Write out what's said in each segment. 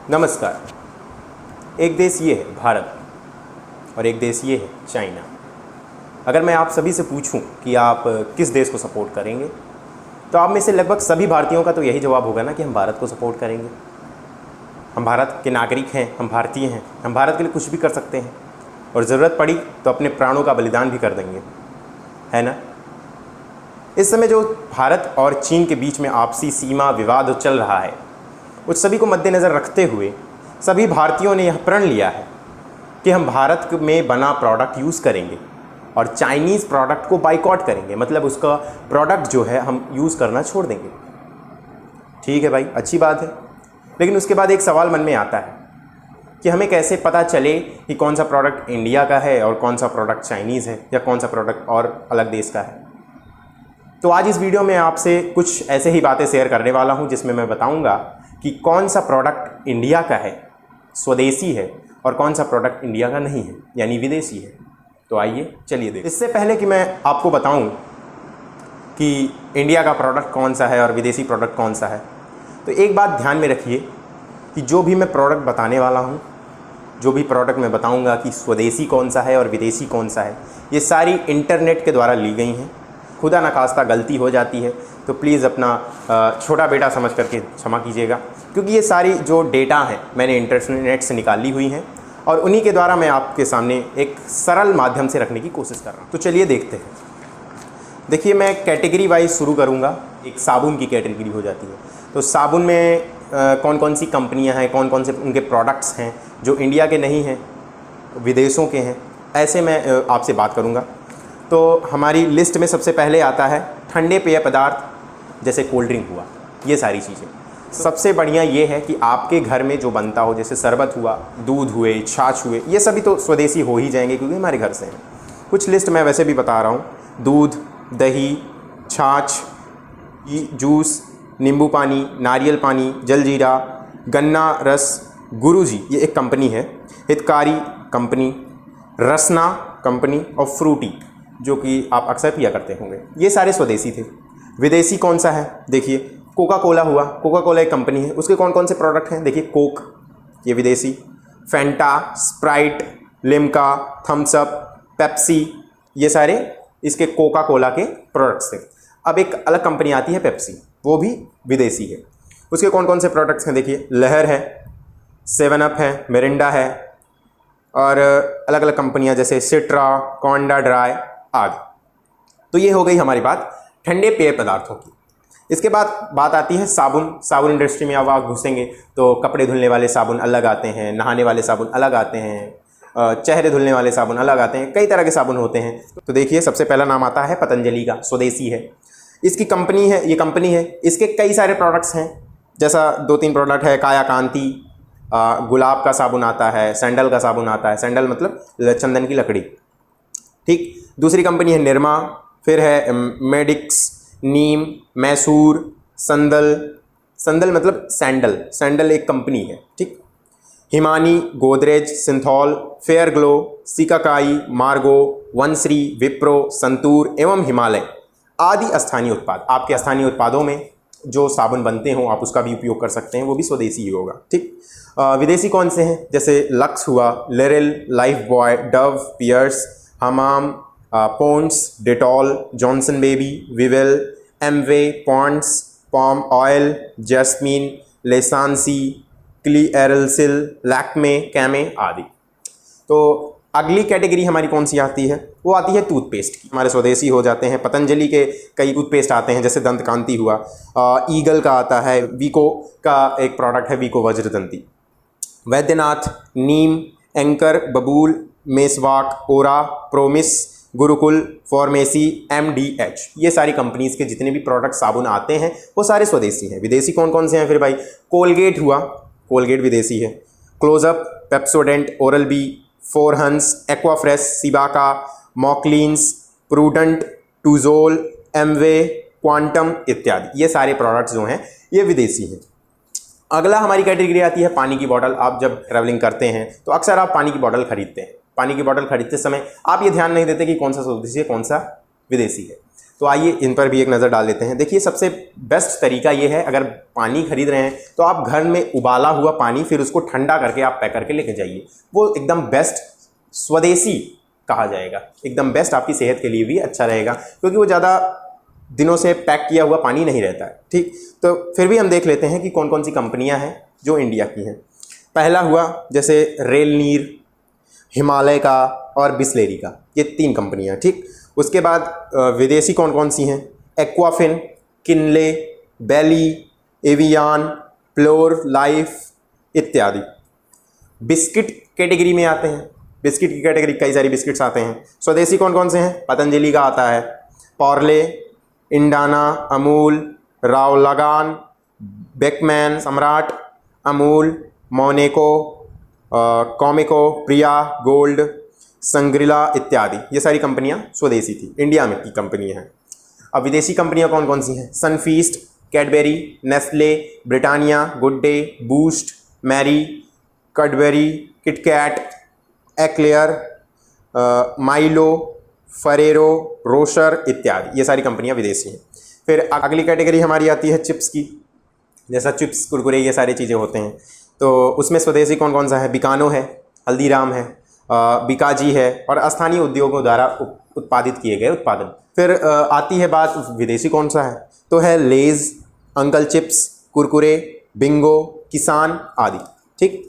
नमस्कार। एक देश ये है भारत और एक देश ये है चाइना। अगर मैं आप सभी से पूछूं कि आप किस देश को सपोर्ट करेंगे तो आप में से लगभग सभी भारतीयों का तो यही जवाब होगा ना कि हम भारत को सपोर्ट करेंगे। हम भारत के नागरिक हैं, हम भारतीय हैं, हम भारत के लिए कुछ भी कर सकते हैं और ज़रूरत पड़ी तो अपने प्राणों का बलिदान भी कर देंगे, है ना। इस समय जो भारत और चीन के बीच में आपसी सीमा विवाद चल रहा है उस सभी को मद्देनज़र रखते हुए सभी भारतीयों ने यह प्रण लिया है कि हम भारत में बना प्रोडक्ट यूज़ करेंगे और चाइनीज़ प्रोडक्ट को बाइकॉट करेंगे, मतलब उसका प्रोडक्ट जो है हम यूज़ करना छोड़ देंगे। ठीक है भाई, अच्छी बात है, लेकिन उसके बाद एक सवाल मन में आता है कि हमें कैसे पता चले कि कौन सा प्रोडक्ट इंडिया का है और कौन सा प्रोडक्ट चाइनीज़ है या कौन सा प्रोडक्ट और अलग देश का है। तो आज इस वीडियो में आपसे कुछ ऐसे ही बातें शेयर करने वाला हूं जिसमें मैं बताऊंगा कि कौन सा प्रोडक्ट इंडिया का है, स्वदेशी है, और कौन सा प्रोडक्ट इंडिया का नहीं है, यानी विदेशी है। तो आइए चलिए देखते। इससे पहले कि मैं आपको बताऊं कि इंडिया का प्रोडक्ट कौन सा है और विदेशी प्रोडक्ट कौन सा है, तो एक बात ध्यान में रखिए कि जो भी मैं प्रोडक्ट बताने वाला हूं, जो भी प्रोडक्ट मैं बताऊंगा कि स्वदेशी कौन सा है और विदेशी कौन सा है, ये सारी इंटरनेट के द्वारा ली गई हैं। खुदा न खास्ता गलती हो जाती है तो प्लीज़ अपना छोटा बेटा समझ करके क्षमा कीजिएगा, क्योंकि ये सारी जो डेटा है मैंने इंटरनेट से निकाली हुई हैं और उन्हीं के द्वारा मैं आपके सामने एक सरल माध्यम से रखने की कोशिश कर रहा हूँ। तो चलिए देखते हैं। देखिए, मैं कैटेगरी वाइज शुरू करूँगा। एक साबुन की कैटेगरी हो जाती है, तो साबुन में कौन कौन सी कंपनियाँ हैं, कौन कौन से उनके प्रोडक्ट्स हैं जो इंडिया के नहीं हैं, विदेशों के हैं, ऐसे मैं आपसे बात करूँगा। तो हमारी लिस्ट में सबसे पहले आता है ठंडे पेय पदार्थ, जैसे कोल्ड ड्रिंक हुआ, ये सारी चीज़ें। सबसे बढ़िया ये है कि आपके घर में जो बनता हो, जैसे शरबत हुआ, दूध हुए, छाछ हुए, ये सभी तो स्वदेशी हो ही जाएंगे क्योंकि हमारे घर से हैं। कुछ लिस्ट मैं वैसे भी बता रहा हूँ: दूध, दही, छाछ, जूस, नींबू पानी, नारियल पानी, जलजीरा, गन्ना रस, गुरुजी ये एक कंपनी है, हितकारी कंपनी, रसना कंपनी और फ्रूटी जो कि आप अक्सर पिया करते होंगे। ये सारे स्वदेशी थे। विदेशी कौन सा है? देखिए, कोका कोला हुआ, कोका कोला एक कंपनी है, उसके कौन कौन से प्रोडक्ट हैं? देखिए, कोक ये विदेशी, Fanta, Sprite, Limca, Thums Up, Pepsi, ये सारे इसके कोका कोला के प्रोडक्ट्स थे। अब एक अलग कंपनी आती है पेप्सी, वो भी विदेशी है। उसके कौन कौन से प्रोडक्ट्स हैं? देखिए, लहर है, 7 अप है, मिरिंडा है और अलग अलग कंपनियां जैसे सिट्रा, कॉन्डा ड्राई आदि। तो ये हो गई हमारी बात ठंडे पेय पदार्थों की। इसके बाद बात आती है साबुन। साबुन इंडस्ट्री में अब आप घुसेंगे तो कपड़े धुलने वाले साबुन अलग आते हैं, नहाने वाले साबुन अलग आते हैं, चेहरे धुलने वाले साबुन अलग आते हैं, कई तरह के साबुन होते हैं। तो देखिए, सबसे पहला नाम आता है पतंजलि का, स्वदेशी है। इसकी कंपनी है, ये कंपनी है, इसके कई सारे प्रोडक्ट्स हैं। जैसा 2-3 प्रोडक्ट है, काया कांति, गुलाब का साबुन आता है, सैंडल का साबुन आता है, सैंडल मतलब चंदन की लकड़ी। ठीक, दूसरी कंपनी है निरमा, फिर है मेडिक्स, नीम, मैसूर, संदल, संदल मतलब सैंडल, सैंडल एक कंपनी है। ठीक, हिमानी, गोदरेज, सिंथॉल, फेयर ग्लो, सिकाकाई, मार्गो, वनश्री, विप्रो, संतूर एवं हिमालय आदि स्थानीय उत्पाद। आपके स्थानीय उत्पादों में जो साबुन बनते हों आप उसका भी उपयोग कर सकते हैं, वो भी स्वदेशी ही होगा। ठीक, विदेशी कौन से हैं? जैसे लक्स हुआ, Liril, Lifebuoy, Dove, Pears, Hamam, Pond's, Dettol, Johnson baby, Vivel, Amway, Pond's, palm oil, jasmine, Lesancy, Clearasil, Lakme, Camay आदि। तो अगली कैटेगरी हमारी कौन सी आती है? वो आती है टूथपेस्ट की। हमारे स्वदेशी हो जाते हैं, पतंजलि के कई टूथपेस्ट आते हैं, जैसे दंत कांति हुआ, ईगल का आता है, वीको का एक प्रोडक्ट है वीको वज्रदंती, वैद्यनाथ, नीम, एंकर, बबूल, मेसवाक, ओरा, प्रोमिस, गुरुकुल, फॉर्मेसी, MDH, ये सारी कंपनीज़ के जितने भी प्रोडक्ट साबुन आते हैं वो सारे स्वदेशी हैं। विदेशी कौन कौन से हैं फिर भाई? कोलगेट हुआ, कोलगेट विदेशी है, Closeup, Pepsodent, oral B, Forhans, Aquafresh, Cibaca, Macleans, Prudent, टूजोल, एमवे, क्वांटम इत्यादि, ये सारे प्रोडक्ट्स जो हैं ये विदेशी हैं। अगला हमारी कैटेगरी आती है पानी की बोतल। आप जब ट्रैवलिंग करते हैं तो अक्सर आप पानी की बोतल खरीदते हैं। पानी की बोतल खरीदते समय आप ये ध्यान नहीं देते कि कौन सा स्वदेशी है कौन सा विदेशी है। तो आइए इन पर भी एक नज़र डाल लेते हैं। देखिए सबसे बेस्ट तरीका ये है, अगर पानी खरीद रहे हैं तो आप घर में उबाला हुआ पानी फिर उसको ठंडा करके आप पैक करके लेके जाइए, वो एकदम बेस्ट स्वदेशी कहा जाएगा, एकदम बेस्ट, आपकी सेहत के लिए भी अच्छा रहेगा क्योंकि वो ज़्यादा दिनों से पैक किया हुआ पानी नहीं रहता है। ठीक, तो फिर भी हम देख लेते हैं कि कौन कौन सी कंपनियां हैं जो इंडिया की हैं। पहला हुआ जैसे रेल नीर, हिमालय का और बिस्लेरी का, ये 3 कंपनियां। ठीक, उसके बाद विदेशी कौन कौन सी हैं, एक्वाफिन, किनले, बैली, एवियान, प्लोर लाइफ इत्यादि। बिस्किट कैटेगरी में आते हैं, बिस्किट की कैटेगरी कई सारी बिस्किट्स आते हैं। स्वदेशी कौन कौन से हैं, पतंजलि का आता है, पॉर्ले, इंडाना, अमूल, रावलागान, बेकमैन, सम्राट, अमूल, मोनेको, कॉमिको, प्रिया, गोल्ड, संग्रिला इत्यादि। ये सारी कंपनियां स्वदेशी थी, इंडिया में की कंपनियां हैं। अब विदेशी कंपनियां कौन कौन सी हैं, Sunfeast, Cadbury, Nestle, Britannia, Good Day, Boost, Marie, Cadbury, KitKat, Eclair, Milo, Ferrero, Rocher इत्यादि। ये सारी कंपनियां विदेशी हैं। फिर अगली कैटेगरी हमारी आती है चिप्स की, जैसा चिप्स, कुरकुरे, ये सारी चीज़ें होते हैं। तो उसमें स्वदेशी कौन कौन सा है, बिकानो है, हल्दीराम है, बिकाजी है और स्थानीय उद्योगों द्वारा उत्पादित किए गए उत्पादन। फिर आती है बात विदेशी कौन सा है, तो है लेज़, अंकल चिप्स, कुरकुरे, बिंगो, किसान आदि। ठीक,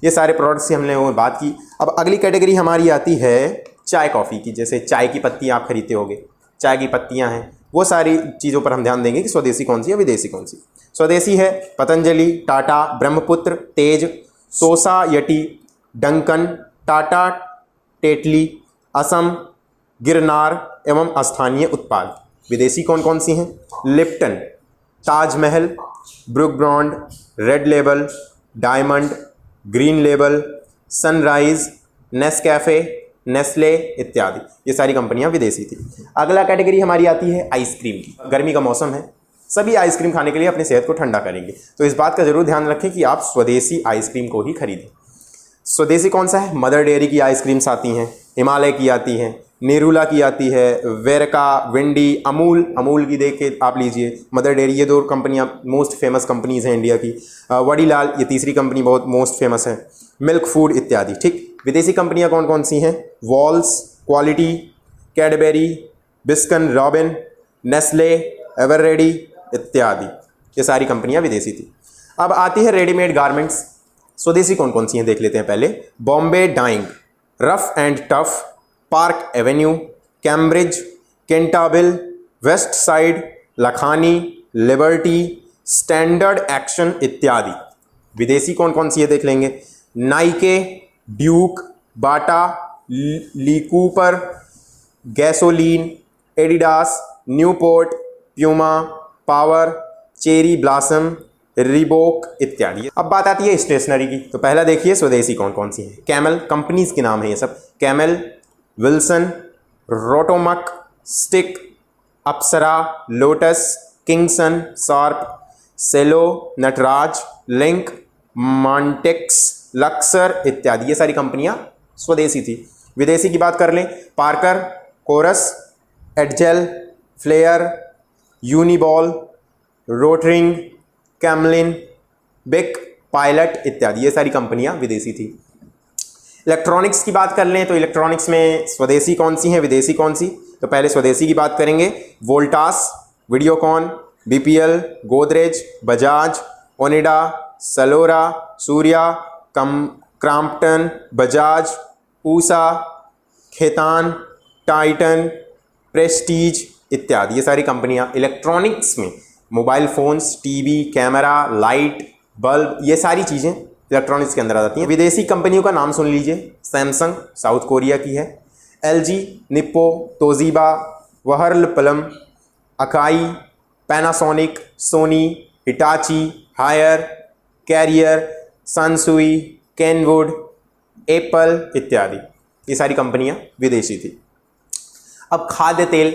ये सारे प्रोडक्ट्स की हमने वो बात की। अब अगली कैटेगरी हमारी आती है चाय कॉफ़ी की, जैसे चाय की पत्ती आप खरीदते होगे, चाय की पत्तियां हैं, वो सारी चीज़ों पर हम ध्यान देंगे कि स्वदेशी कौन सी है, विदेशी कौन सी। स्वदेशी है Patanjali, Tata, Brahmaputra, Tez, society, Duncan, Tata, Tetley, Assam, Girnar एवं स्थानीय उत्पाद। विदेशी कौन कौन सी हैं, Lipton, Taj Mahal, Brooke Bond, Red Label, Diamond, Green Label, Sunrise, Nescafe, Nestle इत्यादि। ये सारी कंपनियां विदेशी थी। अगला कैटेगरी हमारी आती है आइसक्रीम की। गर्मी का मौसम है, सभी आइसक्रीम खाने के लिए अपनी सेहत को ठंडा करेंगे, तो इस बात का जरूर ध्यान रखें कि आप स्वदेशी आइसक्रीम को ही खरीदें। स्वदेशी कौन सा है, मदर डेयरी की आइसक्रीम्स आती हैं, हिमालय की आती हैं, नेरूला की आती है, वेरका, विंडी, अमूल, अमूल की देख के आप लीजिए, मदर डेयरी, ये 2 कंपनियां मोस्ट फेमस कंपनीज हैं इंडिया की। वडीलाल, ये तीसरी कंपनी बहुत मोस्ट फेमस है, मिल्क फूड इत्यादि। ठीक, विदेशी कंपनियां कौन कौन सी हैं, Wall's, Kwality, Cadbury, Baskin Robin, Nestle, Eveready इत्यादि। ये सारी कंपनियां विदेशी थी। अब आती है रेडीमेड गारमेंट्स। स्वदेशी कौन कौन सी हैं देख लेते हैं पहले। Bombay Dyeing, Ruff and Tuff, Park Avenue, Cambridge, Cantabil, West Side, Lakhani, Liberty, Standard Action इत्यादि। विदेशी कौन कौन सी है देख लेंगे। Nike, Duke, Bata, Lee Cooper, Gasoline, Adidas, Newport, Puma, Power, Cherry Blossom, Reebok इत्यादि। अब बात आती है स्टेशनरी की। तो पहला देखिए स्वदेशी कौन कौन सी है। कैमल, कंपनीज के नाम है ये सब, कैमल, विल्सन, रोटोमक, स्टिक, अप्सरा, लोटस, किंगसन, शार्प, सेलो, नटराज, लिंक, मॉन्टेक्स, लक्सर इत्यादि। ये सारी कंपनियां स्वदेशी थी। विदेशी की बात कर लें, पार्कर, कोरस, Add Gel, Flair, Uniball, Rotring, Camlin, Bic, Pilot इत्यादि। ये सारी कंपनियां विदेशी थी। इलेक्ट्रॉनिक्स की बात कर लें तो इलेक्ट्रॉनिक्स में स्वदेशी कौन सी हैं, विदेशी कौन सी। तो पहले स्वदेशी की बात करेंगे। Voltas, Videocon, BPL, Godrej, Bajaj, Onida, Salora, Surya, Crompton, Bajaj, Usha, Khaitan, Titan, Prestige इत्यादि। ये सारी कंपनियां इलेक्ट्रॉनिक्स में, mobile phones, TV, camera, light, bulb, ये सारी चीज़ें इलेक्ट्रॉनिक्स के अंदर आ जाती हैं। विदेशी कंपनियों का नाम सुन लीजिए। सैमसंग साउथ कोरिया की है, LG, Nippo, Toshiba, Whirlpool, Akai, Panasonic, Sony, Hitachi, Haier, Carrier, Sansui, Kenwood, Apple इत्यादि। ये सारी कंपनियां विदेशी थी। अब खाद्य तेल,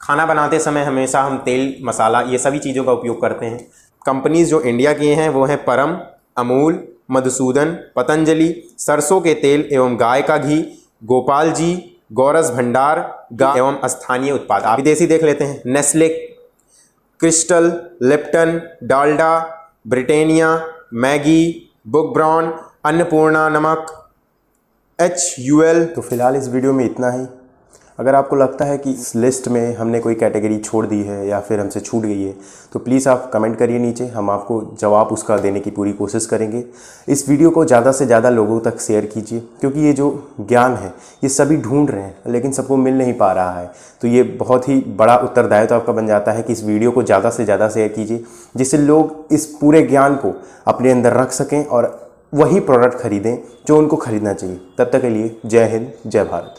खाना बनाते समय हमेशा हम तेल, मसाला, ये सभी चीज़ों का उपयोग करते हैं। कंपनीज जो इंडिया की हैं वो हैं परम, अमूल, मधुसूदन, पतंजलि, सरसों के तेल एवं गाय का घी, गोपाल जी, गोरस भंडार एवं स्थानीय उत्पाद। आप विदेशी देख लेते हैं, Nestle, crystal, Lipton, Dalda, Britannia, Maggi, book brown, Annapurna नमक, HUL। तो फिलहाल इस वीडियो में इतना ही। अगर आपको लगता है कि इस लिस्ट में हमने कोई कैटेगरी छोड़ दी है या फिर हमसे छूट गई है तो प्लीज़ आप कमेंट करिए नीचे, हम आपको जवाब उसका देने की पूरी कोशिश करेंगे। इस वीडियो को ज़्यादा से ज़्यादा लोगों तक शेयर कीजिए, क्योंकि ये जो ज्ञान है ये सभी ढूंढ रहे हैं लेकिन सबको मिल नहीं पा रहा है। तो ये बहुत ही बड़ा उत्तरदायित्व आपका बन जाता है कि इस वीडियो को ज़्यादा से ज़्यादा शेयर कीजिए, जिससे लोग इस पूरे ज्ञान को अपने अंदर रख सकें और वही प्रोडक्ट खरीदें जो उनको खरीदना चाहिए। तब तक के लिए जय हिंद, जय भारत।